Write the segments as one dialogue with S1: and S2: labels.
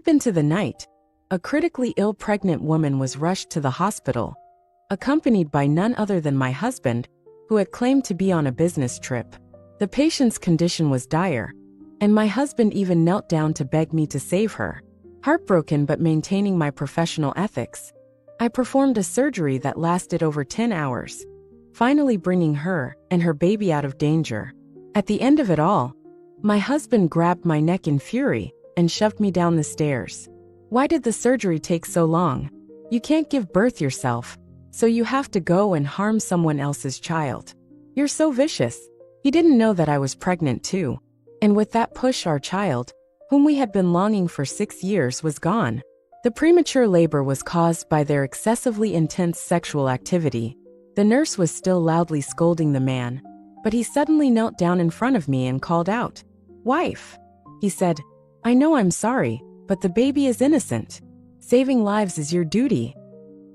S1: Deep into the night, a critically ill pregnant woman was rushed to the hospital, accompanied by none other than my husband, who had claimed to be on a business trip. The patient's condition was dire, and my husband even knelt down to beg me to save her. Heartbroken but maintaining my professional ethics, I performed a surgery that lasted over 10 hours, finally bringing her and her baby out of danger. At the end of it all, my husband grabbed my neck in fury and shoved me down the stairs. Why did the surgery take so long? You can't give birth yourself, so you have to go and harm someone else's child. You're so vicious. He didn't know that I was pregnant too. And with that push, our child, whom we had been longing for 6 years, was gone. The premature labor was caused by their excessively intense sexual activity. The nurse was still loudly scolding the man, but he suddenly knelt down in front of me and called out, "Wife," he said, "I know I'm sorry, but the baby is innocent. Saving lives is your duty.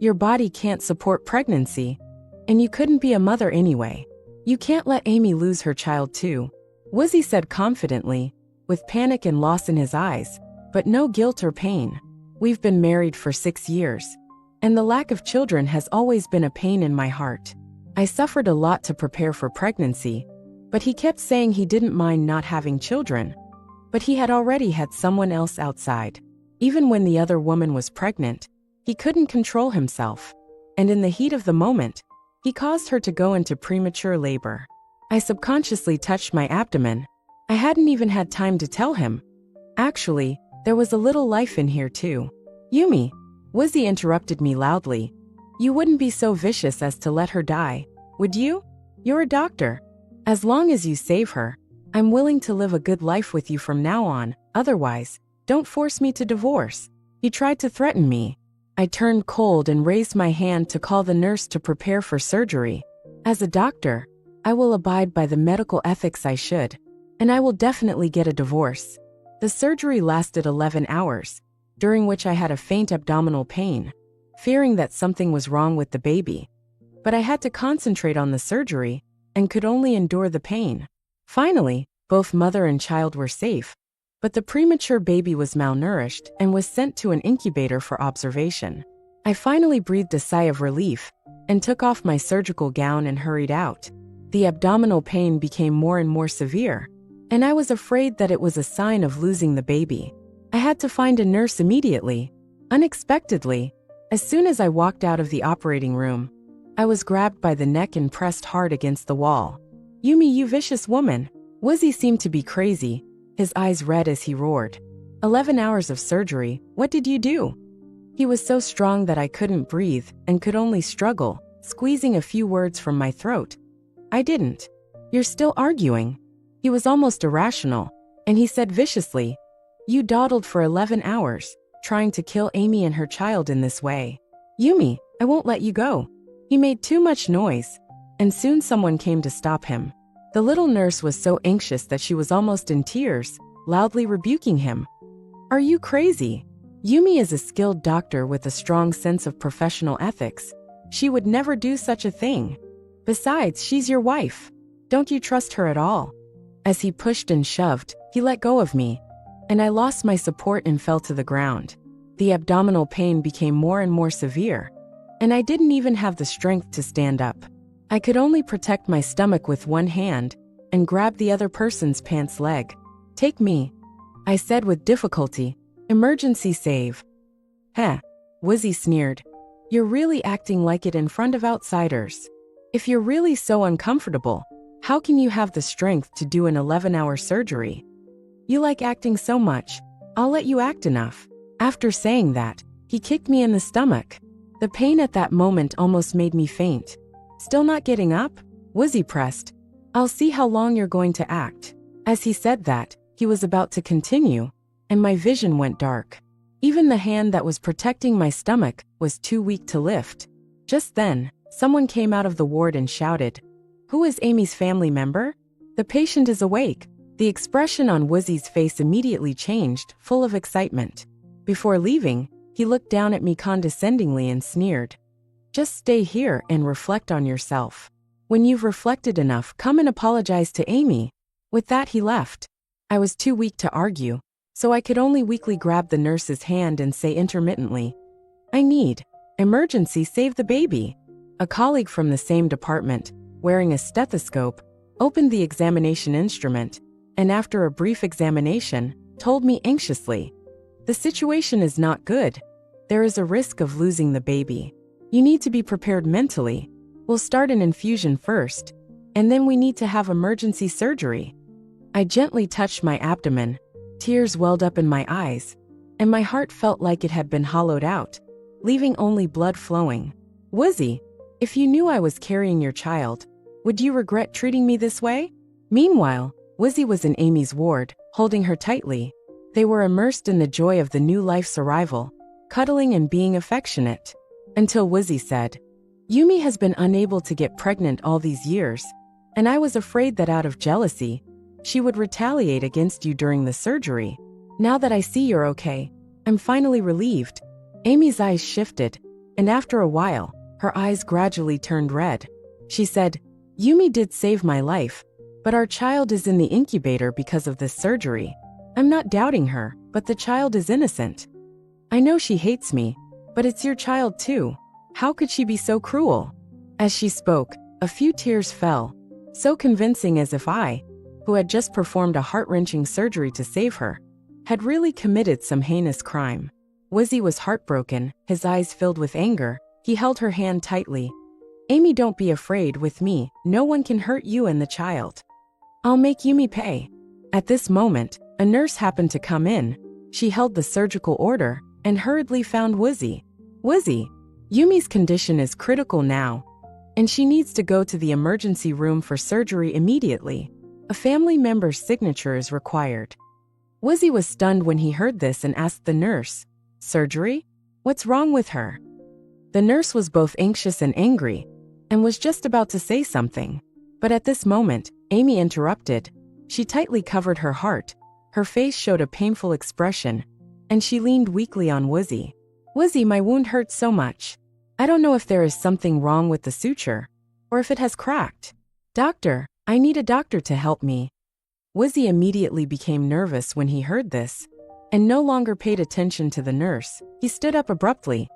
S1: Your body can't support pregnancy, and you couldn't be a mother anyway. You can't let Amy lose her child too," Woozy said confidently, with panic and loss in his eyes, but no guilt or pain. "We've been married for 6 years, and the lack of children has always been a pain in my heart. I suffered a lot to prepare for pregnancy, but he kept saying he didn't mind not having children. But he had already had someone else outside. Even when the other woman was pregnant, he couldn't control himself, and in the heat of the moment, he caused her to go into premature labor. I subconsciously touched my abdomen. I hadn't even had time to tell him. Actually, there was a little life in here too. Yumi," Woozy interrupted me loudly. "You wouldn't be so vicious as to let her die, would you? You're a doctor. As long as you save her, I'm willing to live a good life with you from now on. Otherwise, don't force me to divorce." He tried to threaten me. I turned cold and raised my hand to call the nurse to prepare for surgery. As a doctor, I will abide by the medical ethics I should, and I will definitely get a divorce. The surgery lasted 11 hours, during which I had a faint abdominal pain, fearing that something was wrong with the baby. But I had to concentrate on the surgery and could only endure the pain. Finally, both mother and child were safe, but the premature baby was malnourished and was sent to an incubator for observation. I finally breathed a sigh of relief and took off my surgical gown and hurried out. The abdominal pain became more and more severe, and I was afraid that it was a sign of losing the baby. I had to find a nurse immediately. Unexpectedly, as soon as I walked out of the operating room, I was grabbed by the neck and pressed hard against the wall. "Yumi, you vicious woman." Woozy seemed to be crazy, his eyes red as he roared. 11 hours of surgery, what did you do?" He was so strong that I couldn't breathe and could only struggle, squeezing a few words from my throat. "I didn't." "You're still arguing." He was almost irrational, and he said viciously, "You dawdled for 11 hours, trying to kill Amy and her child in this way. Yumi, I won't let you go." He made too much noise, and soon someone came to stop him. The little nurse was so anxious that she was almost in tears, loudly rebuking him. "Are you crazy? Yumi is a skilled doctor with a strong sense of professional ethics. She would never do such a thing. Besides, she's your wife. Don't you trust her at all?" As he pushed and shoved, he let go of me, and I lost my support and fell to the ground. The abdominal pain became more and more severe, and I didn't even have the strength to stand up. I could only protect my stomach with one hand and grab the other person's pants leg. "Take me," I said with difficulty. "Emergency save." "Heh," Woozy sneered. "You're really acting like it in front of outsiders. If you're really so uncomfortable, how can you have the strength to do an 11-hour surgery? You like acting so much, I'll let you act enough." After saying that, he kicked me in the stomach. The pain at that moment almost made me faint. "Still not getting up?" Woozy pressed. "I'll see how long you're going to act." As he said that, he was about to continue, and my vision went dark. Even the hand that was protecting my stomach was too weak to lift. Just then, someone came out of the ward and shouted, "Who is Amy's family member? The patient is awake." The expression on Woozy's face immediately changed, full of excitement. Before leaving, he looked down at me condescendingly and sneered, "Just stay here and reflect on yourself. When you've reflected enough, come and apologize to Amy." With that, he left. I was too weak to argue, so I could only weakly grab the nurse's hand and say intermittently, "I need emergency, save the baby." A colleague from the same department, wearing a stethoscope, opened the examination instrument, and after a brief examination, told me anxiously, "The situation is not good. There is a risk of losing the baby. You need to be prepared mentally. We'll start an infusion first, and then we need to have emergency surgery." I gently touched my abdomen. Tears welled up in my eyes, and my heart felt like it had been hollowed out, leaving only blood flowing. "Wizzy, if you knew I was carrying your child, would you regret treating me this way?" Meanwhile, Wizzy was in Amy's ward, holding her tightly. They were immersed in the joy of the new life's arrival, cuddling and being affectionate. Until Wizzy said, "Yumi has been unable to get pregnant all these years, and I was afraid that out of jealousy, she would retaliate against you during the surgery. Now that I see you're okay, I'm finally relieved." Amy's eyes shifted, and after a while, her eyes gradually turned red. She said, "Yumi did save my life, but our child is in the incubator because of this surgery. I'm not doubting her, but the child is innocent. I know she hates me, but it's your child too. How could she be so cruel?" As she spoke, a few tears fell, so convincing as if I, who had just performed a heart-wrenching surgery to save her, had really committed some heinous crime. Wizzy was heartbroken, his eyes filled with anger. He held her hand tightly. "Amy, don't be afraid. With me, no one can hurt you and the child. I'll make Yumi pay." At this moment, a nurse happened to come in. She held the surgical order and hurriedly found Wizzy. "Wizzy, Yumi's condition is critical now, and she needs to go to the emergency room for surgery immediately. A family member's signature is required." Wizzy was stunned when he heard this and asked the nurse, "Surgery? What's wrong with her?" The nurse was both anxious and angry, and was just about to say something. But at this moment, Amy interrupted. She tightly covered her heart. Her face showed a painful expression, and she leaned weakly on Wizzy. "Wizzy, my wound hurts so much. I don't know if there is something wrong with the suture, or if it has cracked. Doctor, I need a doctor to help me." Wizzy immediately became nervous when he heard this, and no longer paid attention to the nurse. He stood up abruptly.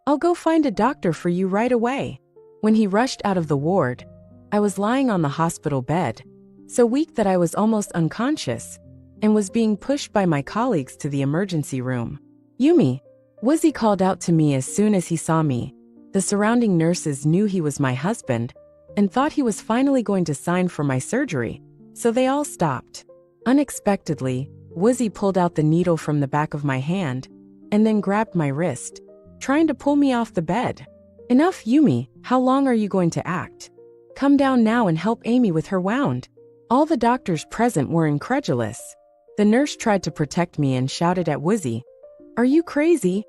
S1: "I'll go find a doctor for you right away." When he rushed out of the ward, I was lying on the hospital bed, so weak that I was almost unconscious, and was being pushed by my colleagues to the emergency room. "Yumi!" Wizzy called out to me as soon as he saw me. The surrounding nurses knew he was my husband, and thought he was finally going to sign for my surgery, so they all stopped. Unexpectedly, Wizzy pulled out the needle from the back of my hand, and then grabbed my wrist, trying to pull me off the bed. "Enough, Yumi, how long are you going to act? Come down now and help Amy with her wound." All the doctors present were incredulous. The nurse tried to protect me and shouted at Wizzy, "Are you crazy?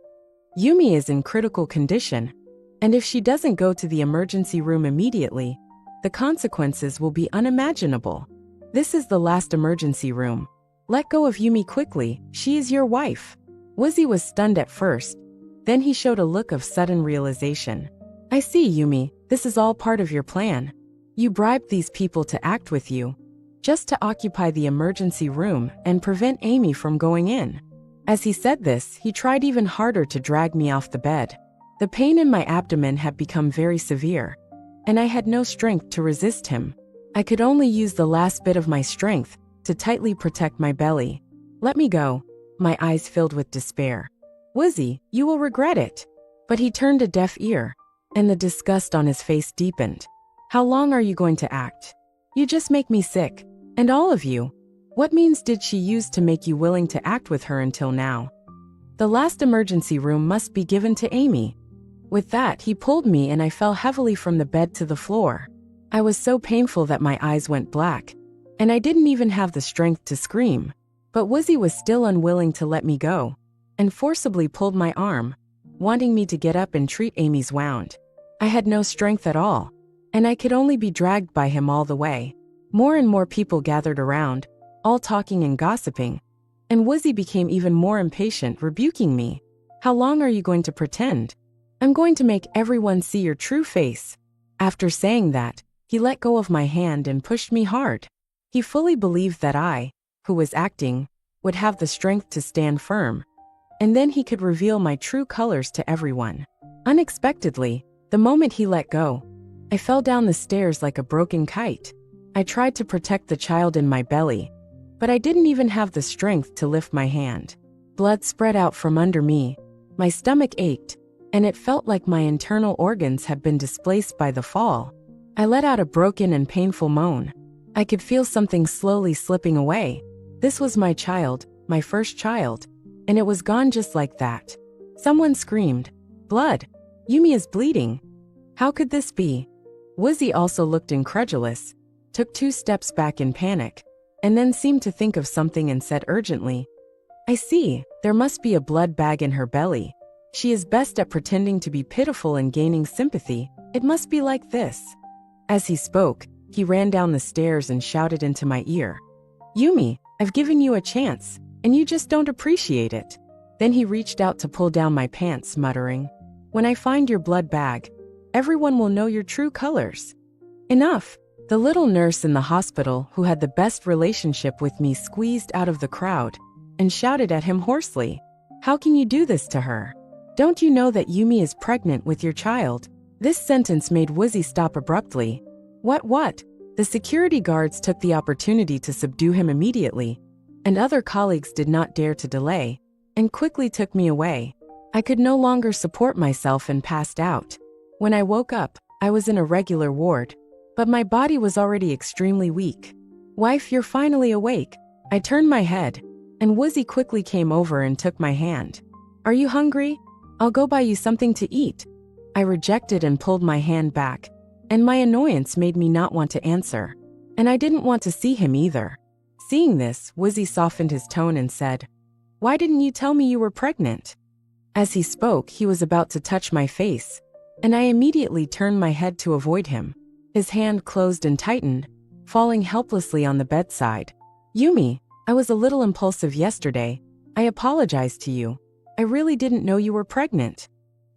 S1: Yumi is in critical condition, and if she doesn't go to the emergency room immediately, the consequences will be unimaginable. This is the last emergency room. Let go of Yumi quickly, she is your wife." Wizzy was stunned at first, then he showed a look of sudden realization. "I see, Yumi, this is all part of your plan. You bribed these people to act with you, just to occupy the emergency room and prevent Amy from going in." As he said this, he tried even harder to drag me off the bed. The pain in my abdomen had become very severe, and I had no strength to resist him. I could only use the last bit of my strength to tightly protect my belly. "Let me go." My eyes filled with despair. "Wizzy, you will regret it." But he turned a deaf ear, and the disgust on his face deepened. "How long are you going to act? You just make me sick. And all of you. What means did she use to make you willing to act with her until now? The last emergency room must be given to Amy." With that, he pulled me and I fell heavily from the bed to the floor. I was so painful that my eyes went black, and I didn't even have the strength to scream. But Wizzy was still unwilling to let me go, and forcibly pulled my arm, wanting me to get up and treat Amy's wound. I had no strength at all, and I could only be dragged by him all the way. More and more people gathered around, all talking and gossiping, and Wizzy became even more impatient, rebuking me. "How long are you going to pretend? I'm going to make everyone see your true face." After saying that, he let go of my hand and pushed me hard. He fully believed that I, who was acting, would have the strength to stand firm, and then he could reveal my true colors to everyone. Unexpectedly, the moment he let go, I fell down the stairs like a broken kite. I tried to protect the child in my belly, but I didn't even have the strength to lift my hand. Blood spread out from under me, my stomach ached, and it felt like my internal organs had been displaced by the fall. I let out a broken and painful moan. I could feel something slowly slipping away. This was my child, my first child, and it was gone just like that. Someone screamed, "Blood! Yumi is bleeding." How could this be? Woozy also looked incredulous, took 2 steps back in panic, and then seemed to think of something and said urgently, "I see, there must be a blood bag in her belly. She is best at pretending to be pitiful and gaining sympathy. It must be like this." As he spoke, he ran down the stairs and shouted into my ear, "Yumi, I've given you a chance, and you just don't appreciate it." Then he reached out to pull down my pants, muttering, "When I find your blood bag, everyone will know your true colors." Enough! The little nurse in the hospital who had the best relationship with me squeezed out of the crowd and shouted at him hoarsely, "How can you do this to her? Don't you know that Yumi is pregnant with your child?" This sentence made Woozy stop abruptly. What? The security guards took the opportunity to subdue him immediately, and other colleagues did not dare to delay, and quickly took me away. I could no longer support myself and passed out. When I woke up, I was in a regular ward, but my body was already extremely weak. "Wife, you're finally awake." I turned my head, and Woozy quickly came over and took my hand. "Are you hungry? I'll go buy you something to eat." I rejected and pulled my hand back, and my annoyance made me not want to answer. And I didn't want to see him either. Seeing this, Woozy softened his tone and said, "Why didn't you tell me you were pregnant?" As he spoke, he was about to touch my face, and I immediately turned my head to avoid him. His hand closed and tightened, falling helplessly on the bedside. "Yumi, I was a little impulsive yesterday. I apologize to you. I really didn't know you were pregnant."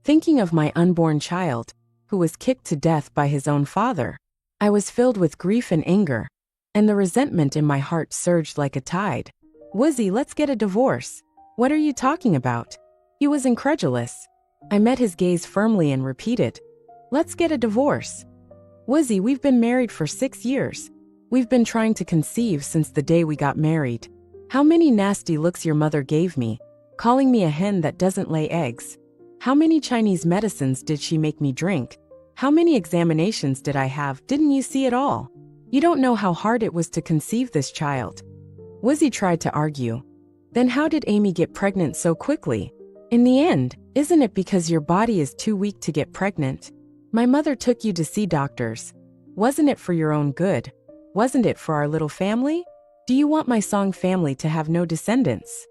S1: Thinking of my unborn child, who was kicked to death by his own father, I was filled with grief and anger, and the resentment in my heart surged like a tide. "Woozy, let's get a divorce." "What are you talking about?" He was incredulous. I met his gaze firmly and repeated, "Let's get a divorce." "Woozy, we've been married for 6 years. We've been trying to conceive since the day we got married. How many nasty looks your mother gave me, calling me a hen that doesn't lay eggs. How many Chinese medicines did she make me drink? How many examinations did I have? Didn't you see it all? You don't know how hard it was to conceive this child." Woozy tried to argue. "Then how did Amy get pregnant so quickly? In the end, isn't it because your body is too weak to get pregnant? My mother took you to see doctors. Wasn't it for your own good? Wasn't it for our little family? Do you want my Song family to have no descendants?"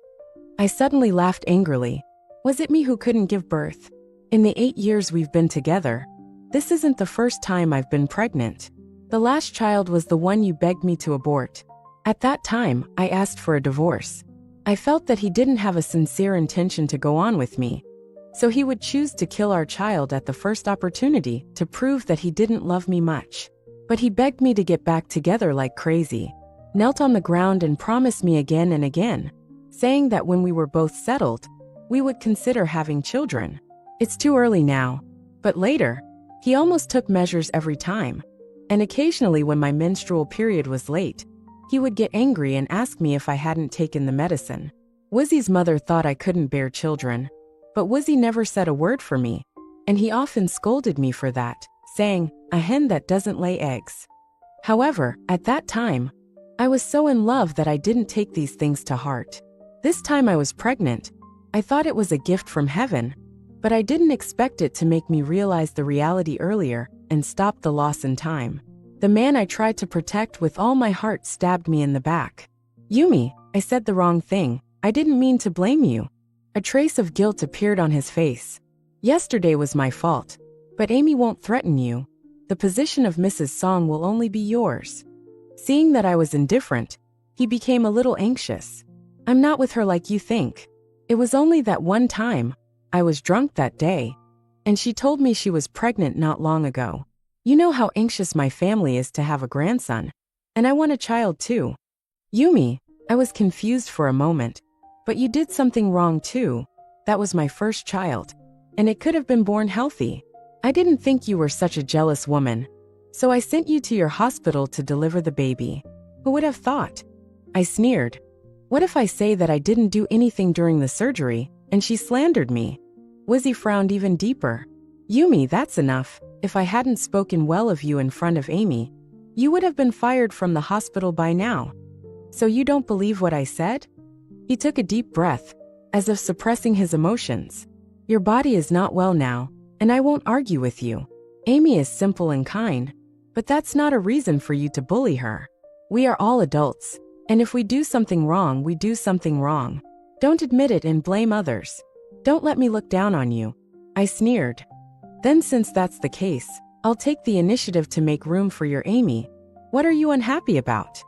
S1: I suddenly laughed angrily. Was it me who couldn't give birth? In the 8 years we've been together, this isn't the first time I've been pregnant. The last child was the one you begged me to abort. At that time, I asked for a divorce. I felt that he didn't have a sincere intention to go on with me, so he would choose to kill our child at the first opportunity to prove that he didn't love me much. But he begged me to get back together like crazy, knelt on the ground and promised me again and again, saying that when we were both settled, we would consider having children. It's too early now, but later, he almost took measures every time. And occasionally when my menstrual period was late, he would get angry and ask me if I hadn't taken the medicine. Woozy's mother thought I couldn't bear children, but Woozy never said a word for me, and he often scolded me for that, saying, "A hen that doesn't lay eggs." However, at that time, I was so in love that I didn't take these things to heart. This time I was pregnant. I thought it was a gift from heaven, but I didn't expect it to make me realize the reality earlier and stop the loss in time. The man I tried to protect with all my heart stabbed me in the back. "Yumi, I said the wrong thing. I didn't mean to blame you." A trace of guilt appeared on his face. "Yesterday was my fault, but Amy won't threaten you. The position of Mrs. Song will only be yours." Seeing that I was indifferent, he became a little anxious. "I'm not with her like you think. It was only that one time. I was drunk that day, and she told me she was pregnant not long ago. You know how anxious my family is to have a grandson, and I want a child too." "Yumi, I was confused for a moment. But you did something wrong too. That was my first child. And it could have been born healthy. I didn't think you were such a jealous woman. So I sent you to your hospital to deliver the baby. Who would have thought? I sneered. What if I say that I didn't do anything during the surgery, and she slandered me? Wizzy frowned even deeper. Yumi, that's enough. If I hadn't spoken well of you in front of Amy, you would have been fired from the hospital by now. So you don't believe what I said? He took a deep breath, as if suppressing his emotions. Your body is not well now, and I won't argue with you. Amy is simple and kind, but that's not a reason for you to bully her. We are all adults, and if we do something wrong, we do something wrong. Don't admit it and blame others. Don't let me look down on you. I sneered. Then since that's the case, I'll take the initiative to make room for your Amy. What are you unhappy about?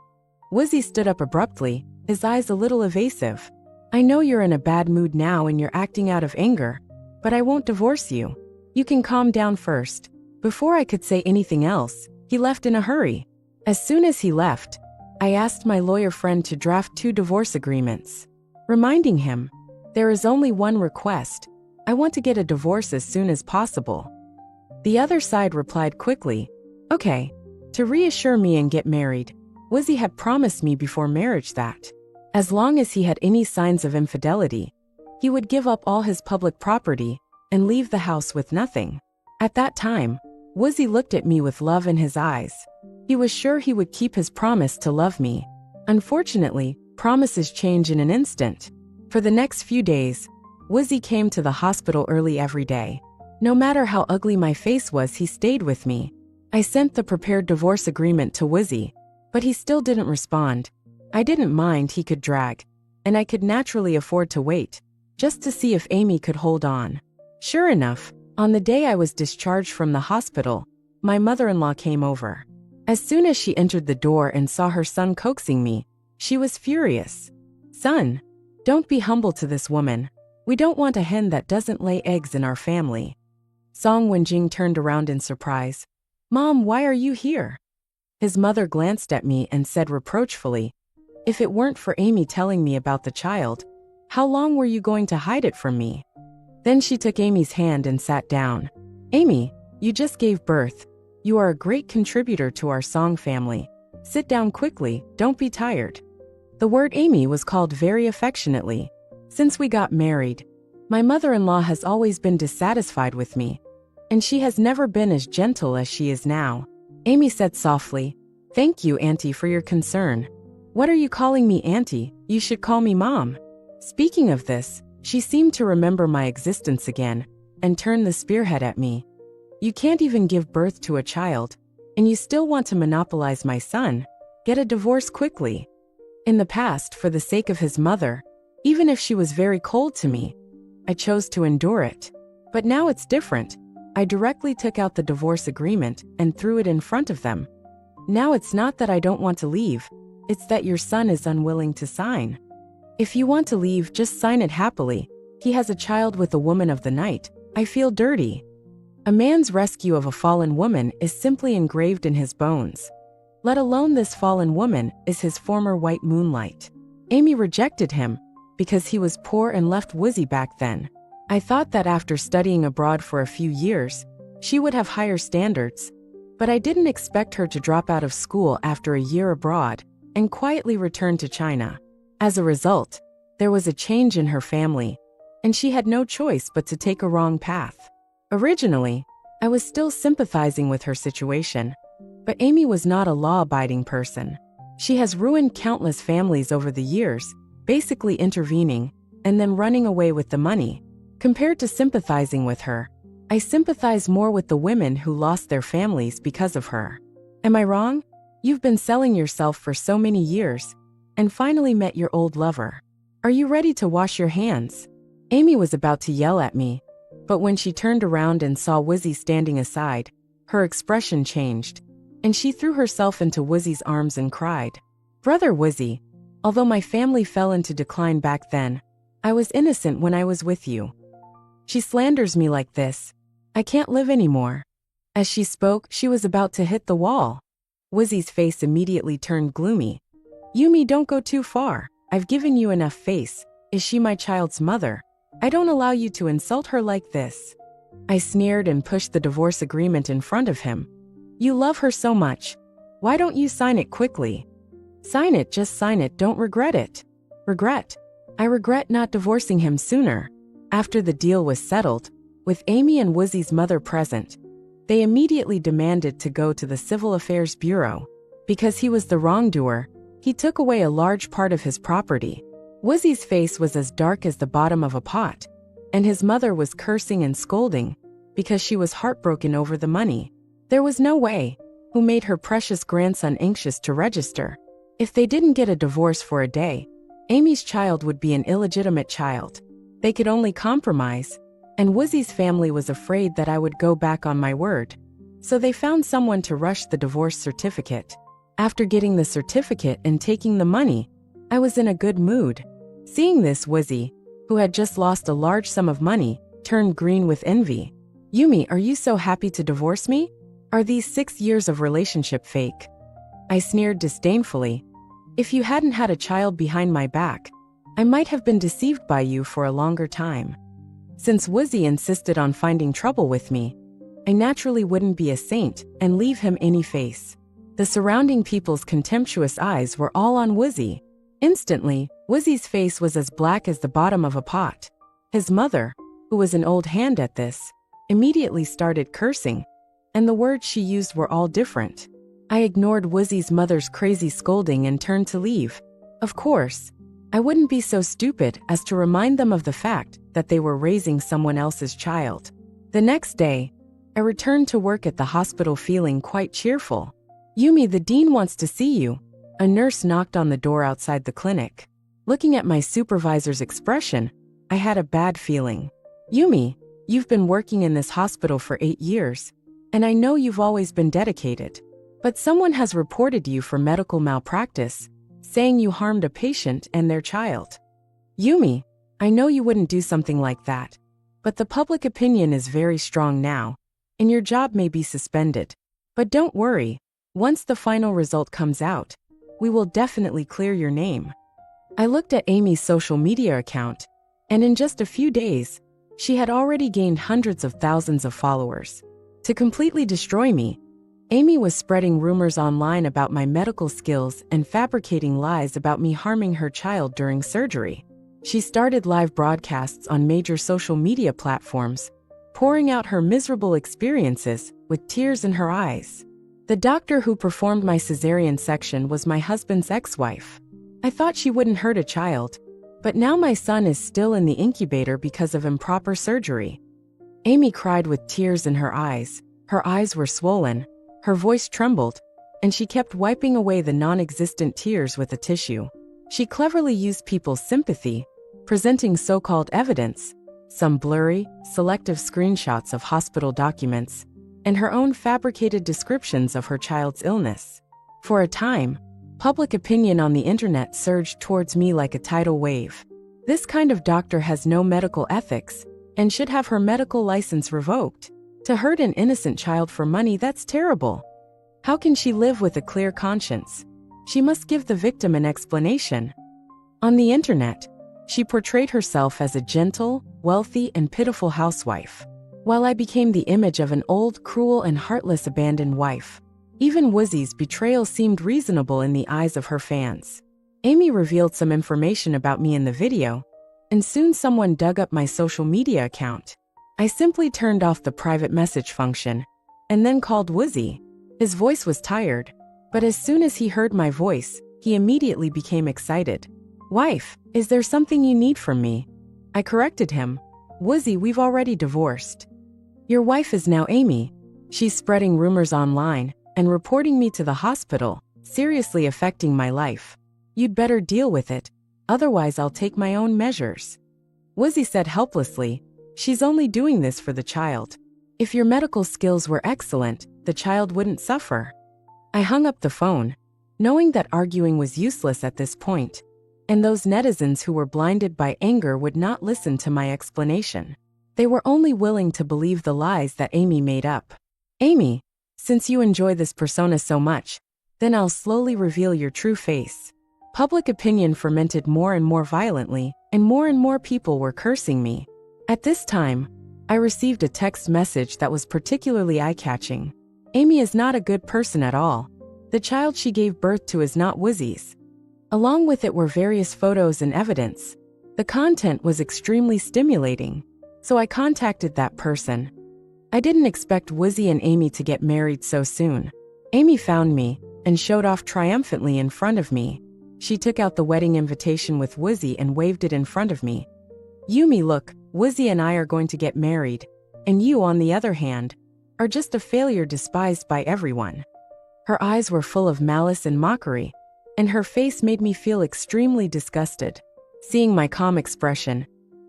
S1: Wizzy stood up abruptly, his eyes a little evasive. I know you're in a bad mood now and you're acting out of anger, but I won't divorce you. You can calm down first. Before I could say anything else, he left in a hurry. As soon as he left, I asked my lawyer friend to draft 2 divorce agreements, reminding him, there is only one request. I want to get a divorce as soon as possible. The other side replied quickly, okay, to reassure me and get married. Wizzy had promised me before marriage that, as long as he had any signs of infidelity, he would give up all his public property and leave the house with nothing. At that time, Wizzy looked at me with love in his eyes. He was sure he would keep his promise to love me. Unfortunately, promises change in an instant. For the next few days, Wizzy came to the hospital early every day. No matter how ugly my face was, he stayed with me. I sent the prepared divorce agreement to Wizzy, but he still didn't respond. I didn't mind, he could drag, and I could naturally afford to wait, just to see if Amy could hold on. Sure enough, on the day I was discharged from the hospital, my mother-in-law came over. As soon as she entered the door and saw her son coaxing me, she was furious. Son, don't be humble to this woman. We don't want a hen that doesn't lay eggs in our family. Song Wenjing turned around in surprise. Mom, why are you here? His mother glanced at me and said reproachfully, if it weren't for Amy telling me about the child, how long were you going to hide it from me? Then she took Amy's hand and sat down. Amy, you just gave birth. You are a great contributor to our Song family. Sit down quickly, don't be tired. The word Amy was called very affectionately. Since we got married, my mother-in-law has always been dissatisfied with me, and she has never been as gentle as she is now. Amy said softly, thank you, Auntie, for your concern. What are you calling me, Auntie? You should call me Mom. Speaking of this, she seemed to remember my existence again, and turned the spearhead at me. You can't even give birth to a child, and you still want to monopolize my son. Get a divorce quickly. In the past, for the sake of his mother, even if she was very cold to me, I chose to endure it. But now it's different. I directly took out the divorce agreement and threw it in front of them. Now it's not that I don't want to leave, it's that your son is unwilling to sign. If you want to leave, just sign it happily. He has a child with a woman of the night. I feel dirty. A man's rescue of a fallen woman is simply engraved in his bones. Let alone this fallen woman is his former white moonlight. Amy rejected him because he was poor and left Wizzy back then. I thought that after studying abroad for a few years, she would have higher standards, but I didn't expect her to drop out of school after a year abroad and quietly return to China. As a result, there was a change in her family, and she had no choice but to take a wrong path. Originally, I was still sympathizing with her situation, but Amy was not a law-abiding person. She has ruined countless families over the years, basically intervening and then running away with the money. Compared to sympathizing with her, I sympathize more with the women who lost their families because of her. Am I wrong? You've been selling yourself for so many years, and finally met your old lover. Are you ready to wash your hands? Amy was about to yell at me, but when she turned around and saw Wizzy standing aside, her expression changed, and she threw herself into Wizzy's arms and cried, Brother Wizzy, although my family fell into decline back then, I was innocent when I was with you. She slanders me like this. I can't live anymore. As she spoke, she was about to hit the wall. Wizzy's face immediately turned gloomy. Yumi, don't go too far. I've given you enough face. Is she my child's mother? I don't allow you to insult her like this. I sneered and pushed the divorce agreement in front of him. You love her so much. Why don't you sign it quickly? Sign it, just sign it, don't regret it. Regret? I regret not divorcing him sooner. After the deal was settled, with Amy and Woozy's mother present, they immediately demanded to go to the Civil Affairs Bureau. Because he was the wrongdoer, he took away a large part of his property. Woozy's face was as dark as the bottom of a pot, and his mother was cursing and scolding because she was heartbroken over the money. There was no way, who made her precious grandson anxious to register. If they didn't get a divorce for a day, Amy's child would be an illegitimate child. They could only compromise, and Woozy's family was afraid that I would go back on my word. So they found someone to rush the divorce certificate. After getting the certificate and taking the money, I was in a good mood. Seeing this, Woozy, who had just lost a large sum of money, turned green with envy. Yumi, are you so happy to divorce me? Are these 6 years of relationship fake? I sneered disdainfully. If you hadn't had a child behind my back, I might have been deceived by you for a longer time. Since Woozy insisted on finding trouble with me, I naturally wouldn't be a saint and leave him any face. The surrounding people's contemptuous eyes were all on Woozy. Instantly, Woozy's face was as black as the bottom of a pot. His mother, who was an old hand at this, immediately started cursing, and the words she used were all different. I ignored Woozy's mother's crazy scolding and turned to leave. Of course, I wouldn't be so stupid as to remind them of the fact that they were raising someone else's child. The next day, I returned to work at the hospital feeling quite cheerful. Yumi, the dean wants to see you. A nurse knocked on the door outside the clinic. Looking at my supervisor's expression, I had a bad feeling. Yumi, you've been working in this hospital for 8 years, and I know you've always been dedicated. But someone has reported you for medical malpractice, saying you harmed a patient and their child. Yumi, I know you wouldn't do something like that, but the public opinion is very strong now, and your job may be suspended. But don't worry, once the final result comes out, we will definitely clear your name. I looked at Amy's social media account, and in just a few days, she had already gained hundreds of thousands of followers. To completely destroy me, Amy was spreading rumors online about my medical skills and fabricating lies about me harming her child during surgery. She started live broadcasts on major social media platforms, pouring out her miserable experiences with tears in her eyes. The doctor who performed my cesarean section was my husband's ex-wife. I thought she wouldn't hurt a child, but now my son is still in the incubator because of improper surgery. Amy cried with tears in her eyes. Her eyes were swollen, her voice trembled, and she kept wiping away the non-existent tears with a tissue. She cleverly used people's sympathy, presenting so-called evidence, some blurry, selective screenshots of hospital documents, and her own fabricated descriptions of her child's illness. For a time, public opinion on the internet surged towards me like a tidal wave. This kind of doctor has no medical ethics and should have her medical license revoked. To hurt an innocent child for money, that's terrible. How can she live with a clear conscience? She must give the victim an explanation. On the internet, she portrayed herself as a gentle, wealthy, and pitiful housewife, while I became the image of an old, cruel, and heartless abandoned wife. Even Woozy's betrayal seemed reasonable in the eyes of her fans. Amy revealed some information about me in the video, and soon someone dug up my social media account. I simply turned off the private message function, and then called Woozy. His voice was tired, but as soon as he heard my voice, he immediately became excited. Wife, is there something you need from me? I corrected him. Woozy, we've already divorced. Your wife is now Amy. She's spreading rumors online and reporting me to the hospital, seriously affecting my life. You'd better deal with it, otherwise I'll take my own measures. Woozy said helplessly, she's only doing this for the child. If your medical skills were excellent, the child wouldn't suffer. I hung up the phone, knowing that arguing was useless at this point, and those netizens who were blinded by anger would not listen to my explanation. They were only willing to believe the lies that Amy made up. Amy, since you enjoy this persona so much, then I'll slowly reveal your true face. Public opinion fermented more and more violently, and more people were cursing me. At this time, I received a text message that was particularly eye-catching. Amy is not a good person at all. The child she gave birth to is not Woozy's. Along with it were various photos and evidence. The content was extremely stimulating, so I contacted that person. I didn't expect Woozy and Amy to get married so soon. Amy found me and showed off triumphantly in front of me. She took out the wedding invitation with Woozy and waved it in front of me. Yumi, look, Woozy and I are going to get married, and you, on the other hand, are just a failure despised by everyone. Her eyes were full of malice and mockery, and her face made me feel extremely disgusted. Seeing my calm expression,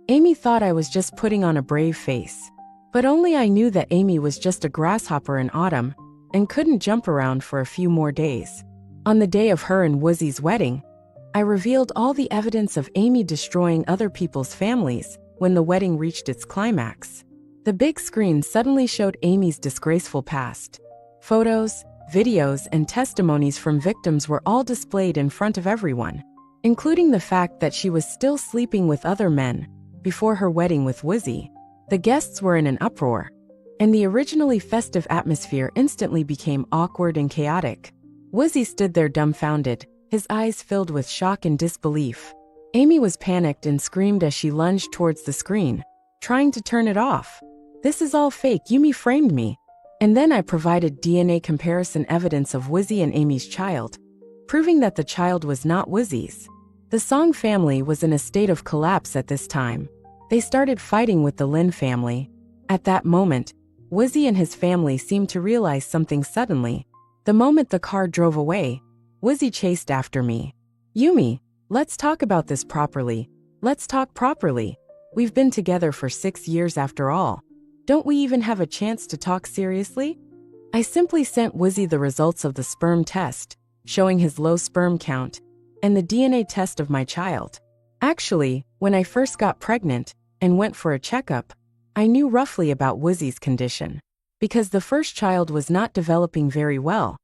S1: Amy thought I was just putting on a brave face. But only I knew that Amy was just a grasshopper in autumn and couldn't jump around for a few more days. On the day of her and Woozy's wedding, I revealed all the evidence of Amy destroying other people's families when the wedding reached its climax. The big screen suddenly showed Amy's disgraceful past. Photos, videos, and testimonies from victims were all displayed in front of everyone, including the fact that she was still sleeping with other men before her wedding with Woozy. The guests were in an uproar, and the originally festive atmosphere instantly became awkward and chaotic. Woozy stood there dumbfounded, his eyes filled with shock and disbelief. Amy was panicked and screamed as she lunged towards the screen, trying to turn it off. This is all fake, Yumi framed me. And then I provided DNA comparison evidence of Woozy and Amy's child, proving that the child was not Woozy's. The Song family was in a state of collapse at this time. They started fighting with the Lin family. At that moment, Woozy and his family seemed to realize something suddenly. The moment the car drove away, Woozy chased after me. Yumi, let's talk about this properly. Let's talk properly. We've been together for 6 years after all. Don't we even have a chance to talk seriously? I simply sent Woozy the results of the sperm test, showing his low sperm count, and the DNA test of my child. Actually, when I first got pregnant and went for a checkup, I knew roughly about Woozy's condition. Because the first child was not developing very well,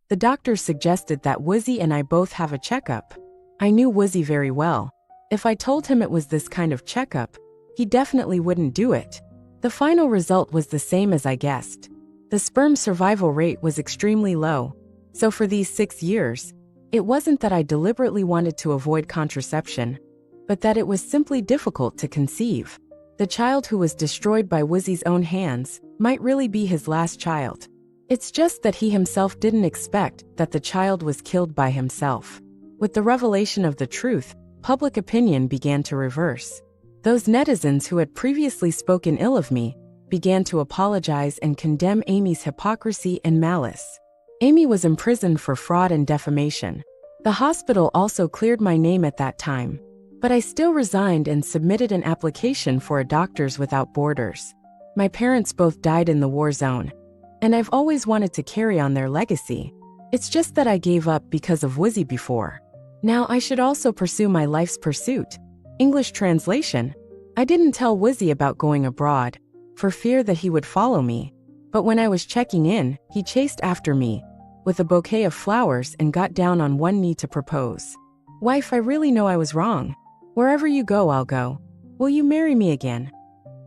S1: the doctor suggested that Woozy and I both have a checkup. I knew Woozy very well. If I told him it was this kind of checkup, he definitely wouldn't do it. The final result was the same as I guessed. The sperm survival rate was extremely low. So for these 6 years, it wasn't that I deliberately wanted to avoid contraception, but that it was simply difficult to conceive. The child who was destroyed by Woozy's own hands might really be his last child. It's just that he himself didn't expect that the child was killed by himself. With the revelation of the truth, public opinion began to reverse. Those netizens who had previously spoken ill of me began to apologize and condemn Amy's hypocrisy and malice. Amy was imprisoned for fraud and defamation. The hospital also cleared my name at that time, but I still resigned and submitted an application for a Doctors Without Borders. My parents both died in the war zone, and I've always wanted to carry on their legacy. It's just that I gave up because of Woozy before. Now I should also pursue my life's pursuit. English translation. I didn't tell Woozy about going abroad, for fear that he would follow me. But when I was checking in, he chased after me with a bouquet of flowers and got down on one knee to propose. Wife, I really know I was wrong. Wherever you go, I'll go. Will you marry me again?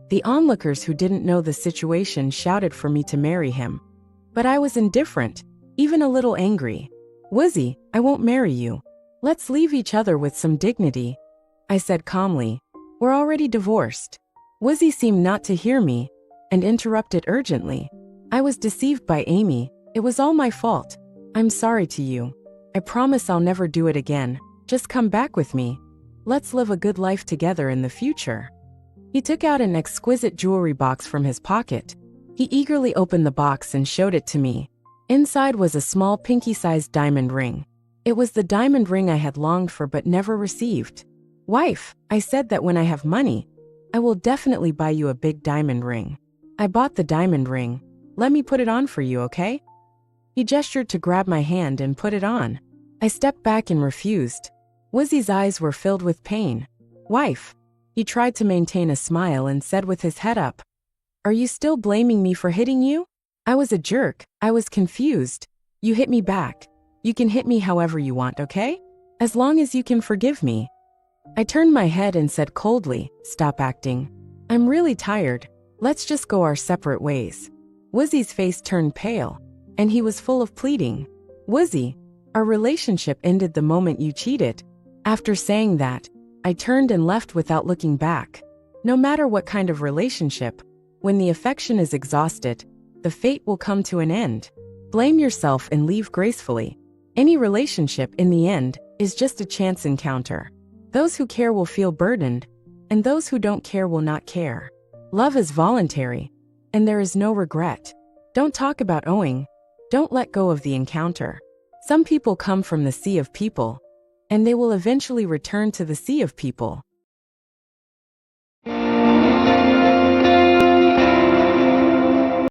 S1: The onlookers who didn't know the situation shouted for me to marry him. But I was indifferent, even a little angry. Woozy, I won't marry you. Let's leave each other with some dignity, I said calmly. We're already divorced. Woozy seemed not to hear me and interrupted urgently. I was deceived by Amy. It was all my fault. I'm sorry to you. I promise I'll never do it again. Just come back with me. Let's live a good life together in the future. He took out an exquisite jewelry box from his pocket. He eagerly opened the box and showed it to me. Inside was a small pinky-sized diamond ring. It was the diamond ring I had longed for but never received. Wife, I said that when I have money, I will definitely buy you a big diamond ring. I bought the diamond ring. Let me put it on for you, okay? He gestured to grab my hand and put it on. I stepped back and refused. Woozy's eyes were filled with pain. Wife. He tried to maintain a smile and said with his head up, Are you still blaming me for hitting you? I was a jerk. I was confused. You hit me back. You can hit me however you want, okay? As long as you can forgive me. I turned my head and said coldly, "Stop acting. I'm really tired. Let's just go our separate ways." Woozy's face turned pale, and he was full of pleading. "Woozy, our relationship ended the moment you cheated." After saying that, I turned and left without looking back. No matter what kind of relationship, when the affection is exhausted, the fate will come to an end. Blame yourself and leave gracefully. Any relationship, in the end, is just a chance encounter. Those who care will feel burdened, and those who don't care will not care. Love is voluntary, and there is no regret. Don't talk about owing. Don't let go of the encounter. Some people come from the sea of people, and they will eventually return to the sea of people.